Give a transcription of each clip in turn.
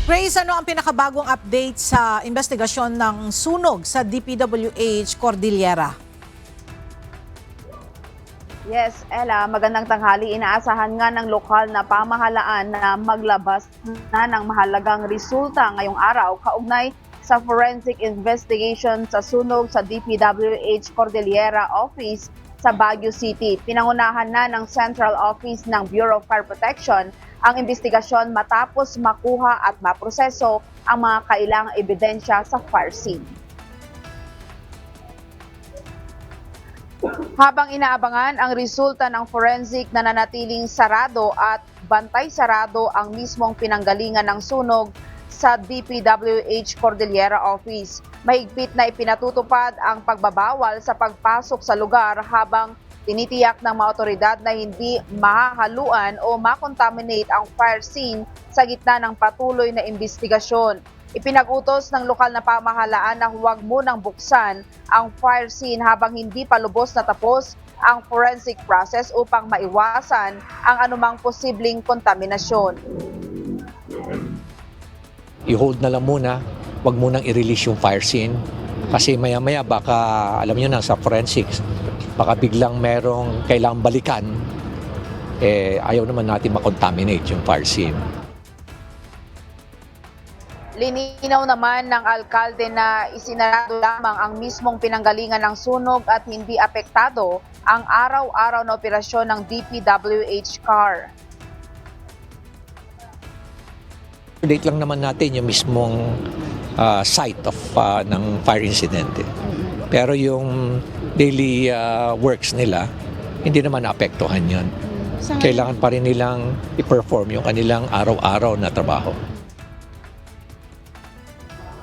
Grace, ano ang pinakabagong update sa investigasyon ng sunog sa DPWH Cordillera? Yes, Ella, magandang tanghali. Inaasahan nga ng lokal na pamahalaan na maglabas na ng mahalagang resulta ngayong araw kaugnay sa forensic investigation sa sunog sa DPWH Cordillera Office sa Baguio City. Pinangunahan na ng Central Office ng Bureau of Fire Protection ang investigasyon matapos makuha at maproseso ang mga kailangang ebidensya sa fire scene. Habang inaabangan ang resulta ng forensic na nanatiling sarado at bantay sarado ang mismong pinanggalingan ng sunog sa DPWH Cordillera Office. Mahigpit na ipinatutupad ang pagbabawal sa pagpasok sa lugar habang tinitiyak ng mga otoridad na hindi mahahaluan o makontaminate ang fire scene sa gitna ng patuloy na investigasyon. Ipinag-utos ng lokal na pamahalaan na huwag munang buksan ang fire scene habang hindi pa lubos na tapos ang forensic process upang maiwasan ang anumang posibleng kontaminasyon. I-hold na lang muna, wag munang i-release yung fire scene kasi maya-maya baka, alam niyo na, sa forensics, baka biglang merong kailangang balikan, ayaw naman natin makontaminate yung fire scene. Lininaw naman ng alkalde na isinarado lamang ang mismong pinanggalingan ng sunog at hindi apektado ang araw-araw na operasyon ng DPWH car. Date lang naman natin yung mismong site of ng fire incident. Pero yung daily works nila, hindi naman naapektuhan yun. Kailangan pa rin nilang i-perform yung kanilang araw-araw na trabaho.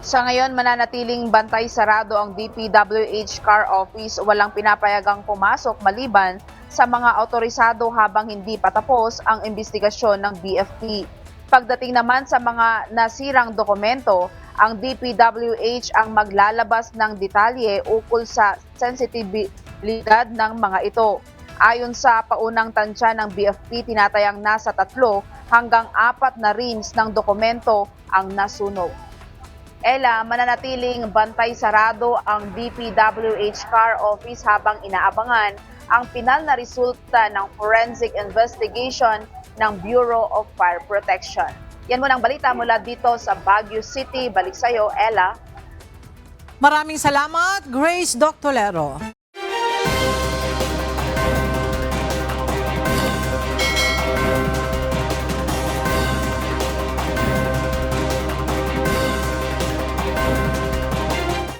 Sa ngayon, mananatiling bantay sarado ang DPWH car office. Walang pinapayagang pumasok maliban sa mga otorisado habang hindi patapos ang investigasyon ng BFP. Pagdating naman sa mga nasirang dokumento, ang DPWH ang maglalabas ng detalye ukol sa sensitibilidad ng mga ito. Ayon sa paunang tansya ng BFP, tinatayang nasa 3 hanggang 4 na reams ng dokumento ang nasunog. Ella, mananatiling bantay sarado ang DPWH car office habang inaabangan ang pinal na resulta ng forensic investigation ng Bureau of Fire Protection. Yan muna ang balita mula dito sa Baguio City. Balik sa iyo, Ella. Maraming salamat, Grace Doctolero.